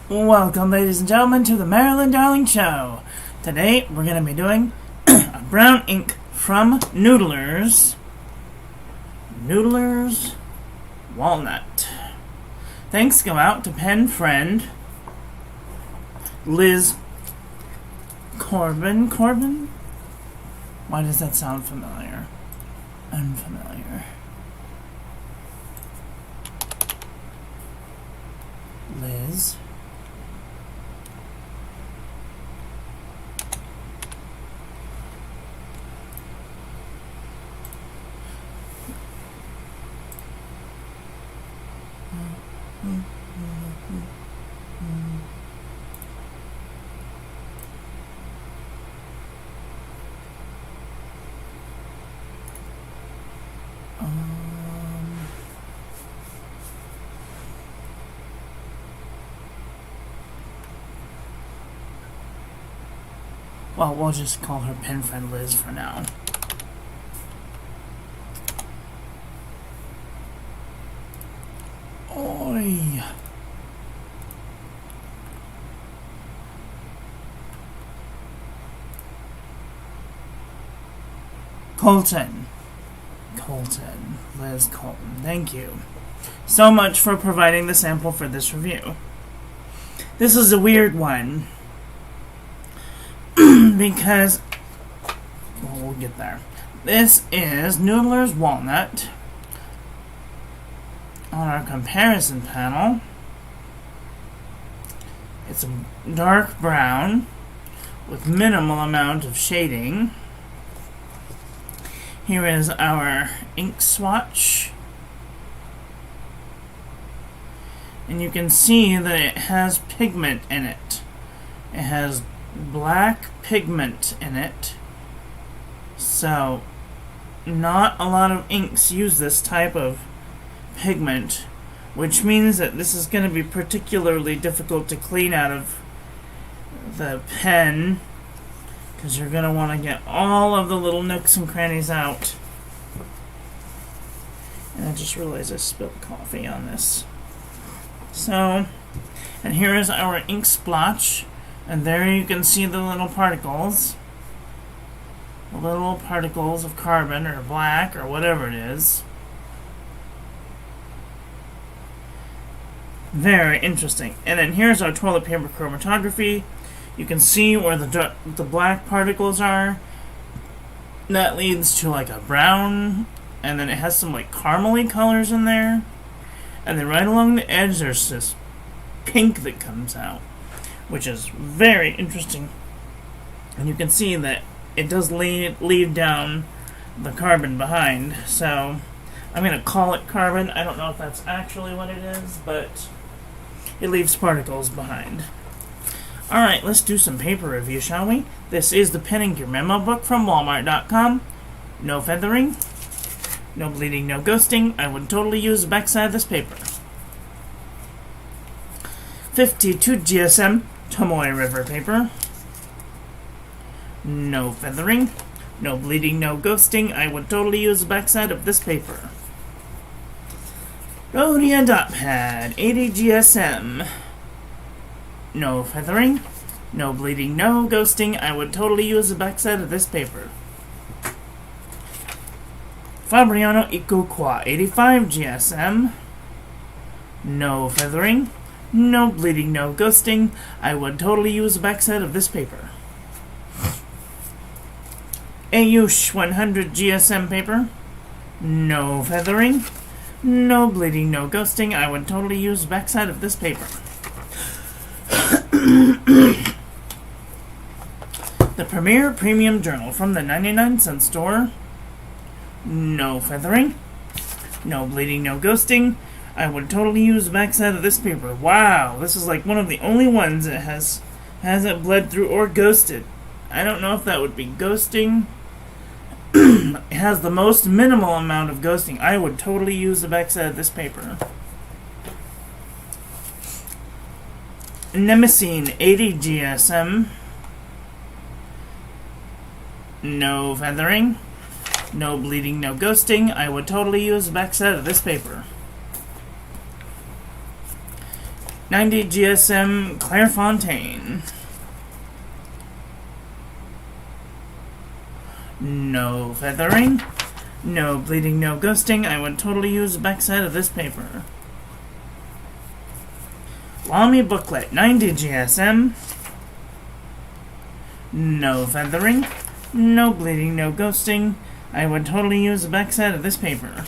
Welcome, ladies and gentlemen, to the Marilyn Darling Show. Today, we're going to be doing a brown ink from Noodlers Walnut. Thanks go out to pen friend Liz Corbin. Why does that sound familiar? Unfamiliar. Liz. Well, we'll just call her pen friend Liz for now. Oi. Colton. Liz Colton. Thank you so much for providing the sample for this review. This is a weird one. Because, well, we'll get there. This is Noodlers Walnut. On our comparison panel, it's a dark brown with minimal amount of shading. Here is our ink swatch. And you can see that it has pigment in it. It has black pigment in it, so not a lot of inks use this type of pigment, which means that this is going to be particularly difficult to clean out of the pen, because you're going to want to get all of the little nooks and crannies out. And I just realized I spilled coffee on this. So, and here is our ink splotch. And there you can see the little particles. The little particles of carbon or black or whatever it is. Very interesting. And then here's our toilet paper chromatography. You can see where the black particles are. That leads to like a brown. And then it has some like caramely colors in there. And then right along the edge there's this pink that comes out, which is very interesting. And you can see that it does leave down the carbon behind. So I'm going to call it carbon. I don't know if that's actually what it is, but it leaves particles behind. Alright, let's do some paper review, shall we? This is the Pen Ink Your Memo book from Walmart.com. No feathering, no bleeding, no ghosting. I would totally use the backside of this paper. 52 GSM Tomoe River paper. No feathering, no bleeding, no ghosting. I would totally use the backside of this paper. Rhodia dot pad, 80 GSM. No feathering, no bleeding, no ghosting. I would totally use the backside of this paper. Fabriano Ikukwa, 85 GSM. No feathering, no bleeding, no ghosting. I would totally use the backside of this paper. Ayush 100 GSM paper. No feathering, no bleeding, no ghosting. I would totally use the backside of this paper. The Premier Premium Journal from the 99-cent store. No feathering, no bleeding, no ghosting. I would totally use the backside of this paper. Wow, this is like one of the only ones that hasn't bled through or ghosted. I don't know if that would be ghosting. It has the most minimal amount of ghosting. I would totally use the backside of this paper. Nemesine 80 GSM. No feathering, no bleeding, no ghosting. I would totally use the backside of this paper. 90 GSM Clairefontaine. No feathering. No bleeding, no ghosting. I would totally use the backside of this paper. Lamy booklet, 90 GSM. No feathering. No bleeding, no ghosting. I would totally use the backside of this paper.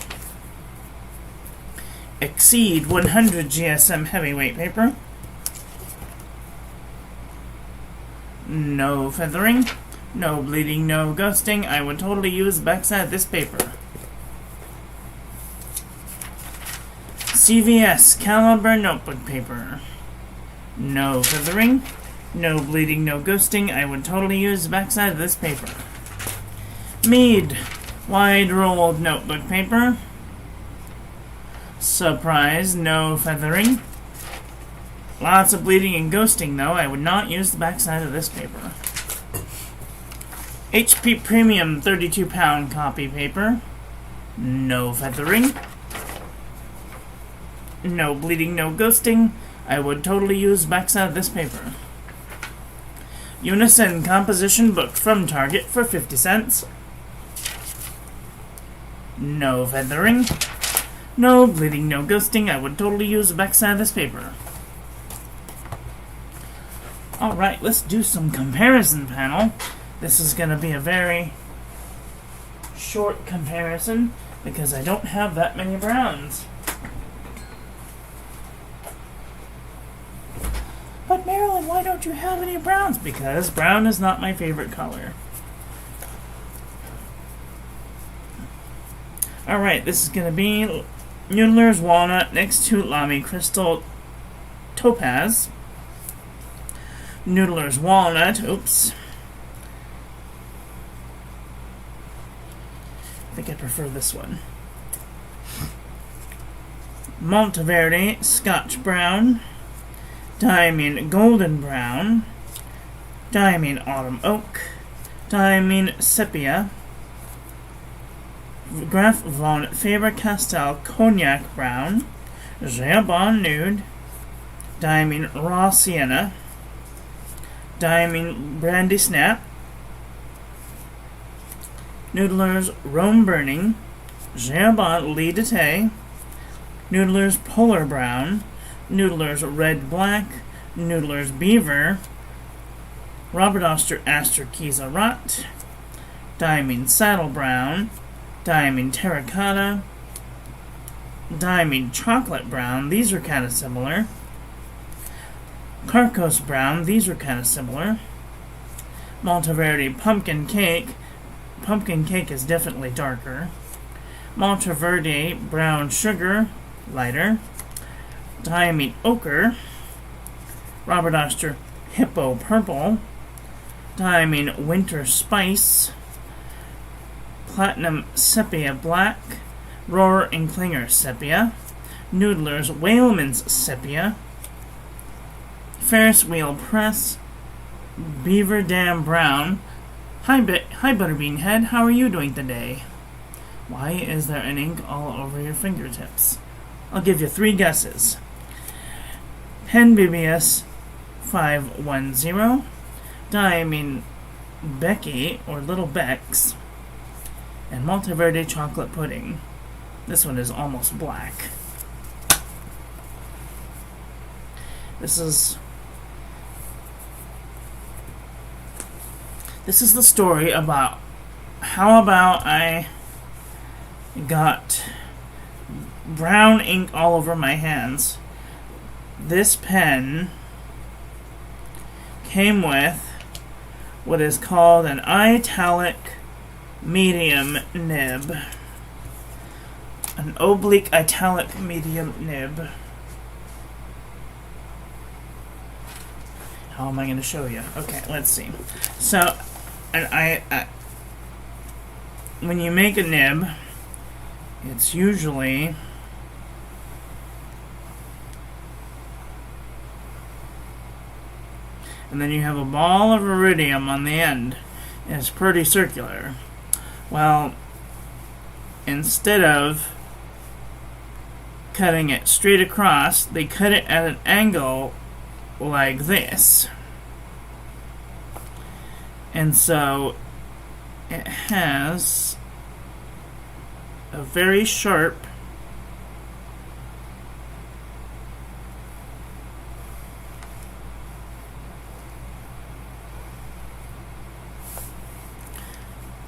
Exceed 100 GSM heavyweight paper. No feathering. No bleeding, no ghosting. I would totally use the backside of this paper. CVS Caliber notebook paper. No feathering. No bleeding, no ghosting. I would totally use the backside of this paper. Mead wide rolled notebook paper. Surprise, no feathering. Lots of bleeding and ghosting though. I would not use the backside of this paper. HP Premium 32-pound copy paper. No feathering. No bleeding, no ghosting. I would totally use the backside of this paper. Unison composition book from Target for 50 cents. No feathering. No bleeding, no ghosting. I would totally use the backside of this paper. Alright, let's do some comparison panel. This is going to be a very short comparison because I don't have that many browns. But Marilyn, why don't you have any browns? Because brown is not my favorite color. Alright, this is going to be Noodlers Walnut next to Lamy Crystal Topaz. Noodlers Walnut, oops. I think I prefer this one. Monteverde Scotch Brown. Diamond Golden Brown. Diamond Autumn Oak. Diamond Sepia. Graf von Faber-Castell Cognac Brown. Jabon Nude. Diamond Raw Sienna. Diamond Brandy Snap. Noodlers Rome Burning. Jabon Lee Dete. Noodlers Polar Brown. Noodlers Red Black. Noodlers Beaver. Robert Oster Aster Kiza Rot. Diamond Saddle Brown. Diamond Terracotta. Diamond Chocolate Brown. These are kind of similar. Carcos Brown. These are kind of similar. Monteverde Pumpkin Cake. Pumpkin Cake is definitely darker. Monteverde Brown Sugar. Lighter. Diamond Ochre. Robert Oster Hippo Purple. Diamond Winter Spice. Platinum Sepia Black. Roar and Klinger Sepia. Noodlers Whaleman's Sepia. Ferris Wheel Press. Beaver Dam Brown. Hi Butterbean Head, how are you doing today? Why is there an ink all over your fingertips? I'll give you 3 guesses. Pen BBS 510. Diamond Becky, or Little Bex. And Monteverde Chocolate Pudding. This one is almost black. This is the story about how about I got brown ink all over my hands. This pen came with what is called an italic medium nib. An oblique italic medium nib. How am I going to show you? Okay, let's see. So, when you make a nib, it's usually and then you have a ball of iridium on the end. And it's pretty circular. Well, instead of cutting it straight across, they cut it at an angle like this. And so it has a very sharp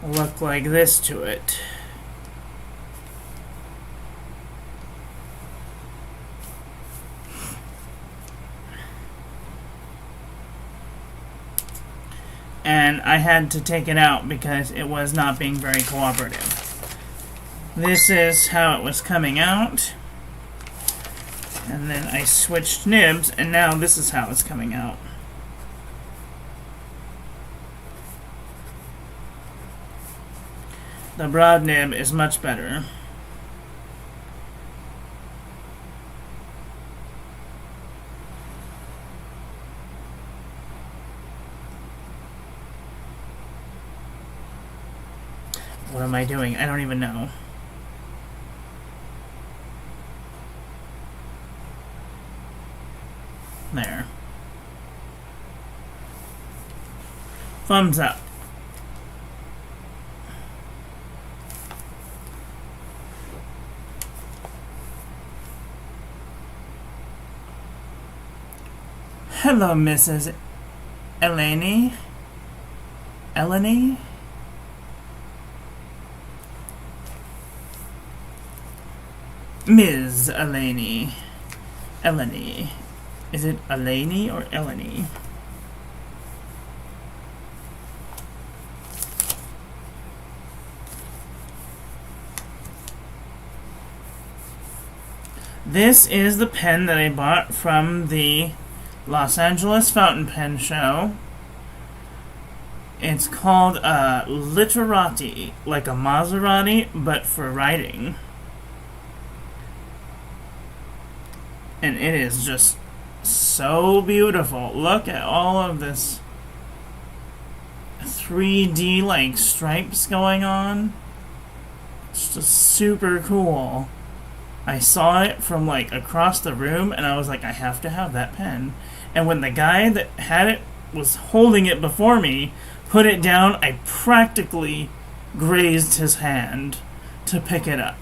look like this to it. And I had to take it out because it was not being very cooperative. This is how it was coming out. And then I switched nibs, and now this is how it's coming out. The broad nib is much better. What am I doing? I don't even know. There. Thumbs up. Hello, Mrs. Eleni. Eleni? Ms. Eleni. Eleni. Is it Eleni or Eleni? This is the pen that I bought from the Los Angeles Fountain Pen Show. It's called Literati, like a Maserati, but for writing. And it is just so beautiful. Look at all of this 3D like stripes going on. It's just super cool. I saw it from like across the room and I was like, I have to have that pen. And when the guy that had it was holding it before me put it down, I practically grazed his hand to pick it up.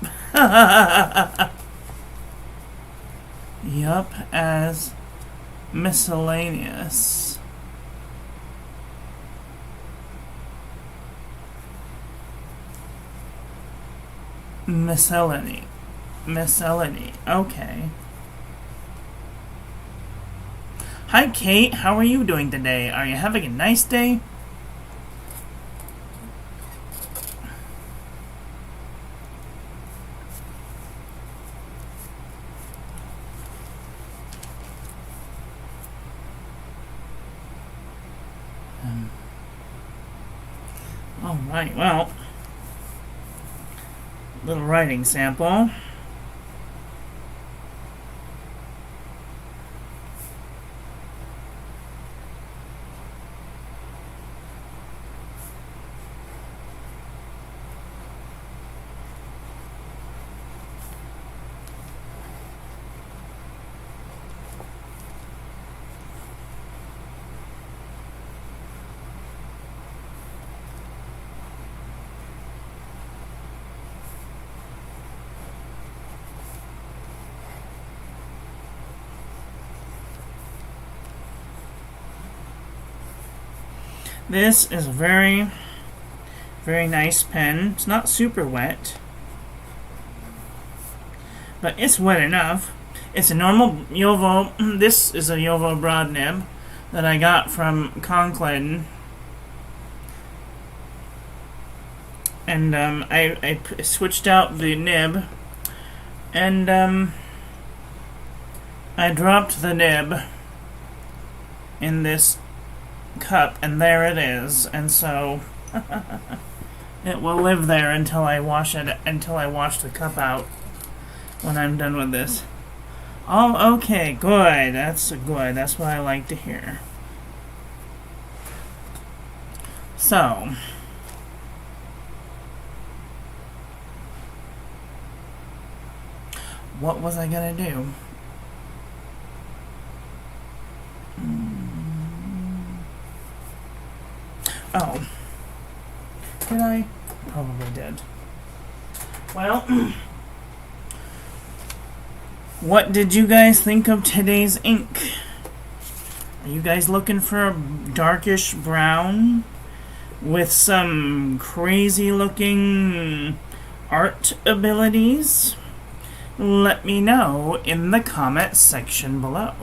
Yup, as miscellaneous. Miscellany. Okay. Hi, Kate. How are you doing today? Are you having a nice day? Alright, well, little writing sample. This is a very, very nice pen. It's not super wet, but it's wet enough. It's a normal Yovo. This is a Yovo broad nib that I got from Conklin. And I switched out the nib, and I dropped the nib in this cup, and there it is. And so it will live there until I wash it, until I wash the cup out when I'm done with this. Oh, okay, good. That's good. That's what I like to hear. So, What was I gonna do? Oh. Did I? Probably did. Well, what did you guys think of today's ink? Are you guys looking for a darkish brown with some crazy looking art abilities? Let me know in the comment section below.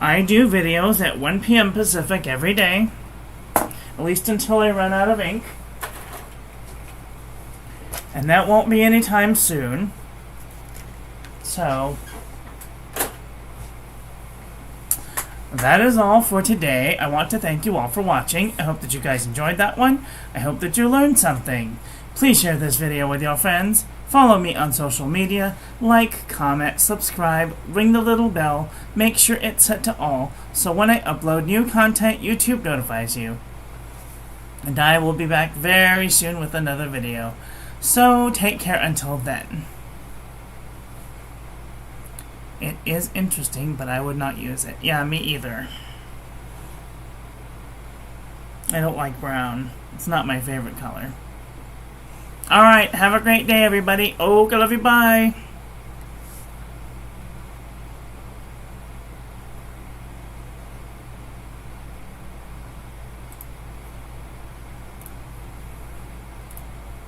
I do videos at 1 p.m. Pacific every day, at least until I run out of ink. And that won't be anytime soon. So, that is all for today. I want to thank you all for watching. I hope that you guys enjoyed that one. I hope that you learned something. Please share this video with your friends. Follow me on social media. Like, comment, subscribe, ring the little bell. Make sure it's set to all, so when I upload new content, YouTube notifies you. And I will be back very soon with another video. So, take care until then. It is interesting, but I would not use it. Yeah, me either. I don't like brown. It's not my favorite color. Alright, have a great day, everybody. Oh, I love you. Bye.